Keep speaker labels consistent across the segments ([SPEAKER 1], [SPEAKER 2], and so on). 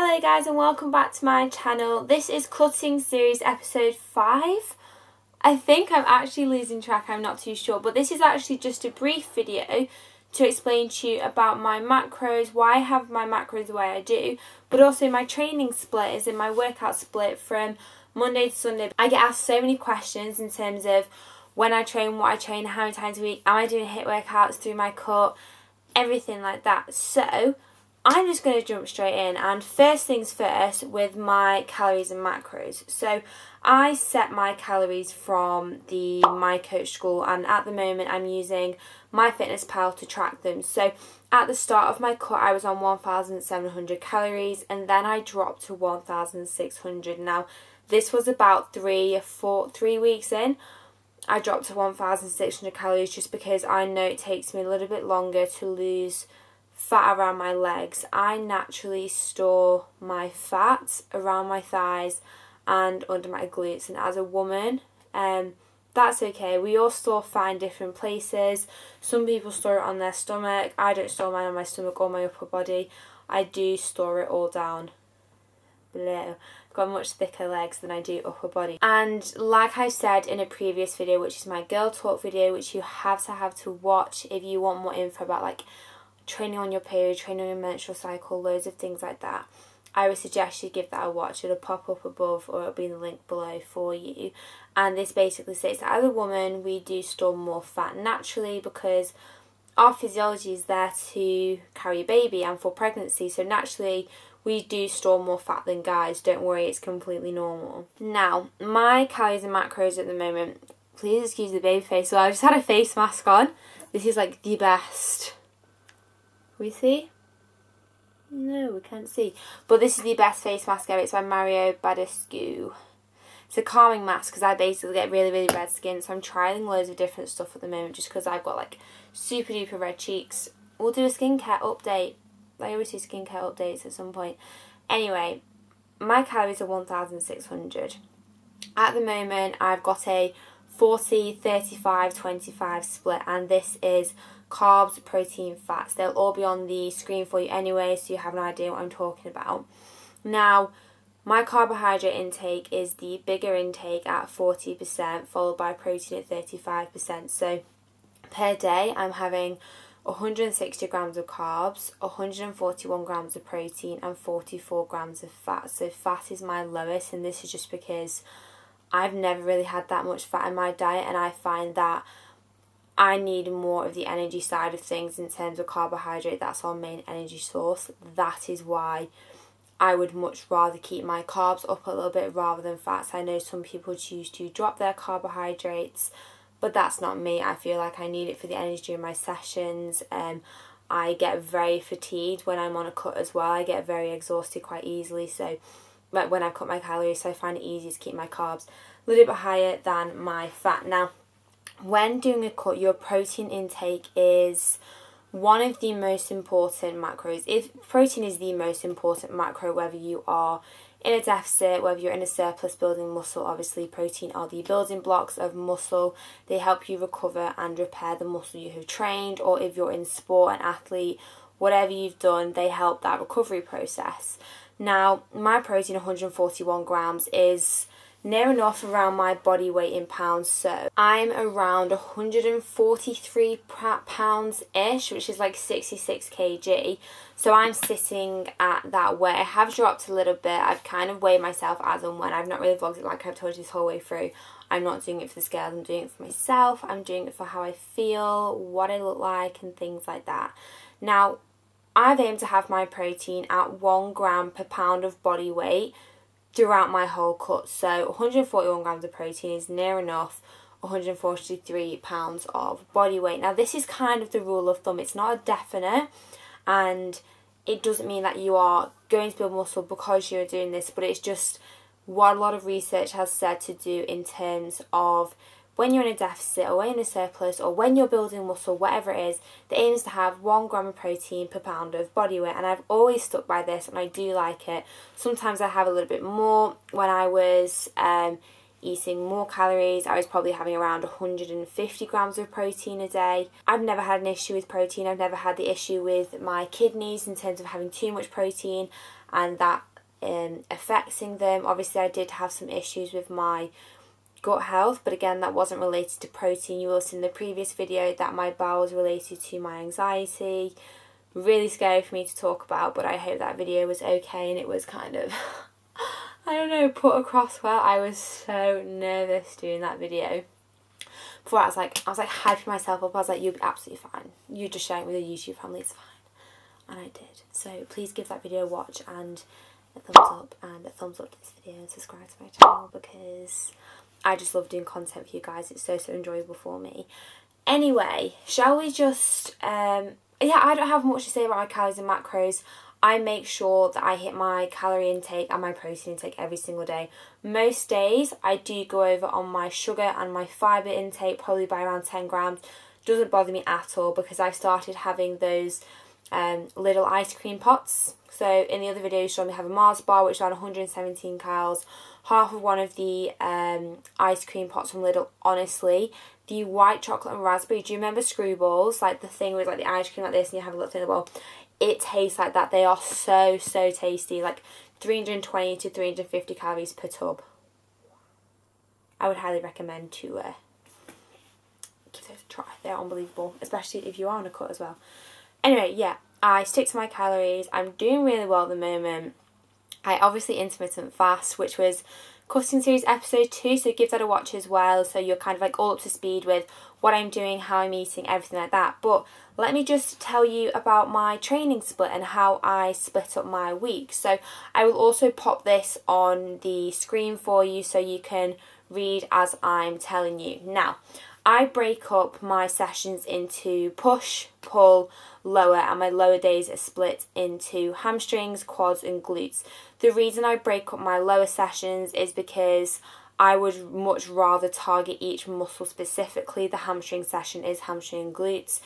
[SPEAKER 1] Hello guys and welcome back to my channel. This is Cutting Series episode 5. I think I'm actually losing track, I'm not too sure, but this is actually just a brief video to explain to you about my macros, why I have my macros the way I do, but also my training split is in my workout split from Monday to Sunday. I get asked so many questions in terms of when I train, what I train, how many times a week, am I doing HIIT workouts through my cut, everything like that. So I'm just going to jump straight in, and first things first with my calories and macros. So I set my calories from the My Coach School, and at the moment I'm using MyFitnessPal to track them. So at the start of my cut I was on 1,700 calories and then I dropped to 1,600. Now this was about 3 weeks in. I dropped to 1,600 calories just because I know it takes me a little bit longer to lose fat around my legs. I naturally store my fat around my thighs and under my glutes, and as a woman that's okay. We all store fat in different places. Some people store it on their stomach. I don't store mine on my stomach or my upper body. I do store it all down below. I've got much thicker legs than I do upper body. And like I said in a previous video, which is my girl talk video, which you have to watch if you want more info about like training on your period, training on your menstrual cycle, loads of things like that, I would suggest you give that a watch. It'll pop up above or it'll be in the link below for you. And this basically states that as a woman we do store more fat naturally because our physiology is there to carry a baby and for pregnancy, so naturally we do store more fat than guys. Don't worry, it's completely normal. Now my calories and macros at the moment, please excuse the baby face, so I just had a face mask on. This is like the best. We see? No, we can't see. But this is the best face mask ever. It's by Mario Badescu. It's a calming mask because I basically get really, really red skin. So I'm trying loads of different stuff at the moment just because I've got like super duper red cheeks. We'll do a skincare update. I always do skincare updates at some point. Anyway, my calories are 1,600. At the moment, I've got a 40, 35, 25 split, and this is carbs, protein, fats. They'll all be on the screen for you anyway, so you have an idea what I'm talking about. Now, my carbohydrate intake is the bigger intake at 40%, followed by protein at 35%. So per day, I'm having 160 grams of carbs, 141 grams of protein, and 44 grams of fat. So fat is my lowest, and this is just because I've never really had that much fat in my diet, and I find that I need more of the energy side of things in terms of carbohydrate. That's our main energy source. That is why I would much rather keep my carbs up a little bit rather than fats. I know some people choose to drop their carbohydrates, but that's not me. I feel like I need it for the energy during my sessions. I get very fatigued when I'm on a cut as well. I get very exhausted quite easily. So like when I cut my calories, so I find it easy to keep my carbs a little bit higher than my fat. Now, when doing a cut, your protein intake is one of the most important macros. If protein is the most important macro, whether you are in a deficit, whether you're in a surplus building muscle, obviously protein are the building blocks of muscle. They help you recover and repair the muscle you have trained, or if you're in sport, an athlete, whatever you've done, they help that recovery process. Now, my protein, 141 grams, is near enough around my body weight in pounds, so I'm around 143 pounds ish, which is like 66 kg. So I'm sitting at that weight. I have dropped a little bit. I've kind of weighed myself as and when. I've not really vlogged it like I've told you this whole way through. I'm not doing it for the scales, I'm doing it for myself. I'm doing it for how I feel, what I look like, and things like that. Now, I've aimed to have my protein at 1 gram per pound of body weight throughout my whole cut. So 141 grams of protein is near enough 143 pounds of body weight. Now this is kind of the rule of thumb. It's not a definite, and it doesn't mean that you are going to build muscle because you're doing this, but it's just what a lot of research has said to do in terms of when you're in a deficit or when you're in a surplus or when you're building muscle, whatever it is, the aim is to have 1 gram of protein per pound of body weight. And I've always stuck by this, and I do like it. Sometimes I have a little bit more. When I was eating more calories, I was probably having around 150 grams of protein a day. I've never had an issue with protein. I've never had the issue with my kidneys in terms of having too much protein. and that affecting them. Obviously I did have some issues with my gut health, but again, that wasn't related to protein. You will see in the previous video that my bowel was related to my anxiety. Really scary for me to talk about, but I hope that video was okay and it was kind of I don't know, put across well. I was so nervous doing that video. Before I was like hyping myself up. I was like, you'll be absolutely fine. You just sharing it with your YouTube family, it's fine. And I did. So please give that video a watch and a thumbs up to this video and subscribe to my channel, because I just love doing content for you guys. It's so enjoyable for me. Anyway, shall we just yeah, I don't have much to say about my calories and macros. I make sure that I hit my calorie intake and my protein intake every single day. Most days I do go over on my sugar and my fibre intake, probably by around 10 grams. Doesn't bother me at all, because I've started having those little ice cream pots. So in the other video you saw me have a Mars bar, which is around 117 calories. Half of one of the ice cream pots from Lidl. Honestly, the white chocolate and raspberry, do you remember Screwballs? Like the thing with like the ice cream like this and you have a little thing in the bowl. It tastes like that. They are so tasty. Like 320 to 350 calories per tub. I would highly recommend to give those a try. They're unbelievable, especially if you are on a cut as well. Anyway, yeah, I stick to my calories. I'm doing really well at the moment. I obviously intermittent fast, which was cutting series episode 2, so give that a watch as well, so you're kind of like all up to speed with what I'm doing, how I'm eating, everything like that. But let me just tell you about my training split and how I split up my week. So I will also pop this on the screen for you so you can read as I'm telling you. Now, I break up my sessions into push, pull, lower, and my lower days are split into hamstrings, quads and glutes. The reason I break up my lower sessions is because I would much rather target each muscle specifically. The hamstring session is hamstring and glutes.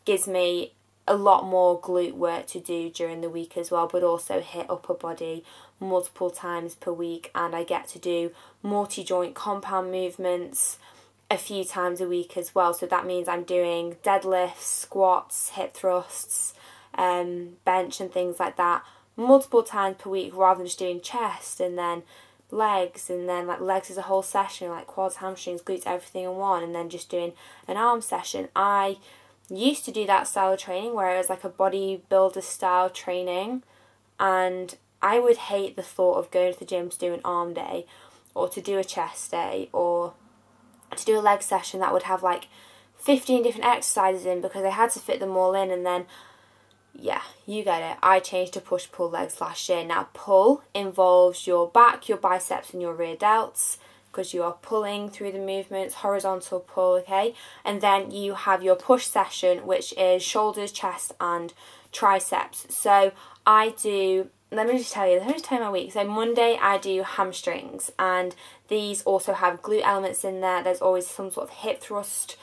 [SPEAKER 1] Gives me a lot more glute work to do during the week as well, but also hit upper body multiple times per week, and I get to do multi-joint compound movements a few times a week as well. So that means I'm doing deadlifts, squats, hip thrusts, bench and things like that multiple times per week, rather than just doing chest and then legs, and then like legs is a whole session, like quads, hamstrings, glutes, everything in one, and then just doing an arm session. I used to do that style of training where it was like a bodybuilder style training, and I would hate the thought of going to the gym to do an arm day or to do a chest day or to do a leg session that would have like 15 different exercises in, because I had to fit them all in. And then yeah, you get it, I changed to push-pull legs last year. Now pull involves your back, your biceps and your rear delts, because you are pulling through the movements, horizontal pull, okay? And then you have your push session, which is shoulders, chest and triceps. So I do, let me just tell you my week. So Monday I do hamstrings, and these also have glute elements in there. There's always some sort of hip thrust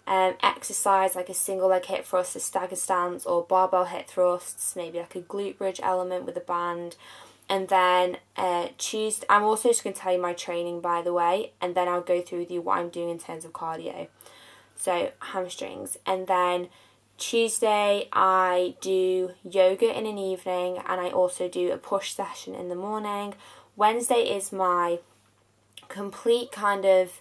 [SPEAKER 1] exercise, like a single leg hip thrust, a stagger stance, or barbell hip thrusts, maybe like a glute bridge element with a band. And then Tuesday, I'm also just going to tell you my training, by the way, and then I'll go through with you what I'm doing in terms of cardio. So hamstrings. And then Tuesday I do yoga in an evening, and I also do a push session in the morning. Wednesday is my complete kind of,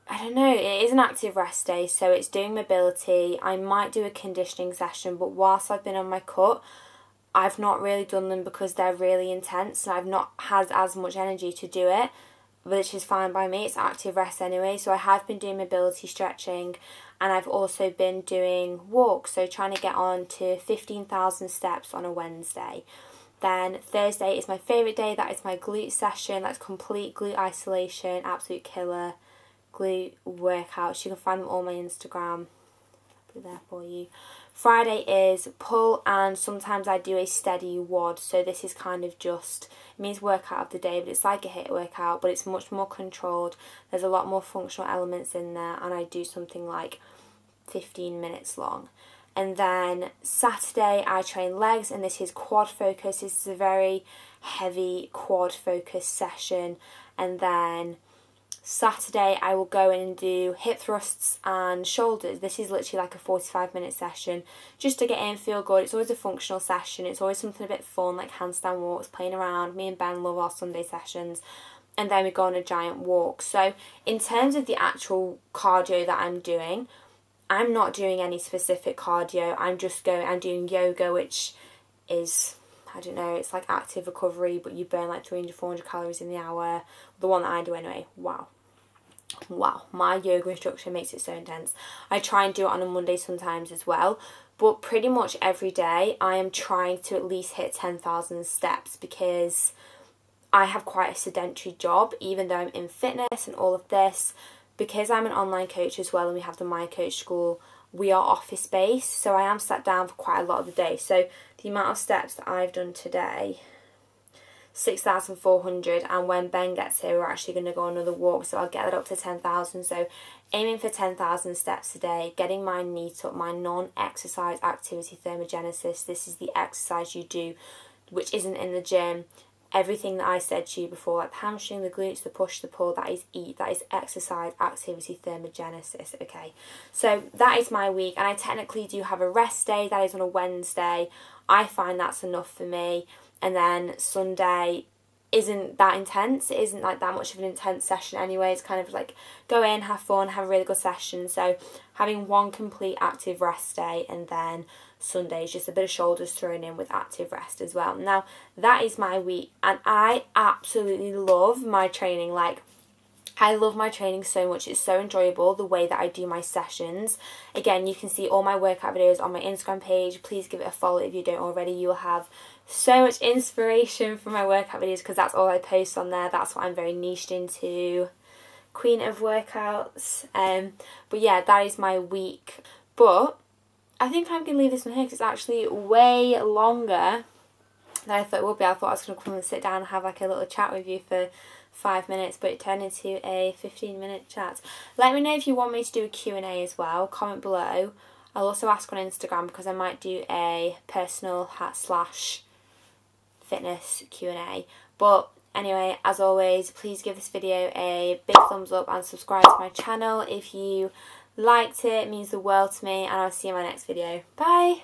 [SPEAKER 1] I don't know, it is an active rest day, so it's doing mobility. I might do a conditioning session, but whilst I've been on my cut, I've not really done them because they're really intense and I've not had as much energy to do it, which is fine by me. It's active rest anyway. So I have been doing mobility stretching, and I've also been doing walks, so trying to get on to 15,000 steps on a Wednesday. Then Thursday is my favourite day. That is my glute session. That's complete glute isolation, absolute killer glute workouts. You can find them all on my Instagram. I'll be there for you. Friday is pull, and sometimes I do a steady WOD. So this is kind of just, it means workout of the day, but it's like a HIIT workout, but it's much more controlled. There's a lot more functional elements in there, and I do something like 15 minutes long. And then Saturday I train legs, and this is quad focus. This is a very heavy quad focus session. And then Saturday I will go in and do hip thrusts and shoulders. This is literally like a 45-minute session just to get in, feel good. It's always a functional session. It's always something a bit fun, like handstand walks, playing around. Me and Ben love our Sunday sessions. And then we go on a giant walk. So in terms of the actual cardio that I'm doing, I'm not doing any specific cardio. I'm doing yoga, which is, I don't know, it's like active recovery, but you burn like 300, 400 calories in the hour. The one that I do anyway. Wow, my yoga instructor makes it so intense. I try and do it on a Monday sometimes as well, but pretty much every day I am trying to at least hit 10,000 steps, because I have quite a sedentary job, even though I'm in fitness and all of this. Because I'm an online coach as well and we have the My Coach School, we are office based, so I am sat down for quite a lot of the day. So the amount of steps that I've done today, 6,400, and when Ben gets here we're actually going to go on another walk, so I'll get that up to 10,000. So aiming for 10,000 steps a day, getting my NEAT up, my non-exercise activity thermogenesis. This is the exercise you do which isn't in the gym. Everything that I said to you before, like the hamstring, the glutes, the push, the pull, that is that is exercise activity thermogenesis. Okay, so that is my week, and I technically do have a rest day. That is on a Wednesday. I find that's enough for me. And then Sunday isn't that intense. It isn't like that much of an intense session anyway. It's kind of like go in, have fun, have a really good session. So having one complete active rest day, and then Sunday is just a bit of shoulders thrown in with active rest as well. Now that is my week, and I absolutely love my training. Like, I love my training so much. It's so enjoyable the way that I do my sessions. Again, you can see all my workout videos on my Instagram page. Please give it a follow if you don't already. You will have so much inspiration from my workout videos, because that's all I post on there. That's what I'm very niched into. Queen of workouts. But yeah, that is my week. But I think I'm going to leave this one here because it's actually way longer than I thought it would be. I thought I was going to come and sit down and have like a little chat with you for 5 minutes, but it turned into a 15-minute chat. Let me know if you want me to do a Q&A as well. Comment below. I'll also ask on Instagram, because I might do a personal / fitness Q&A. But anyway, as always, please give this video a big thumbs up and subscribe to my channel if you liked it. It means the world to me, and I'll see you in my next video. Bye!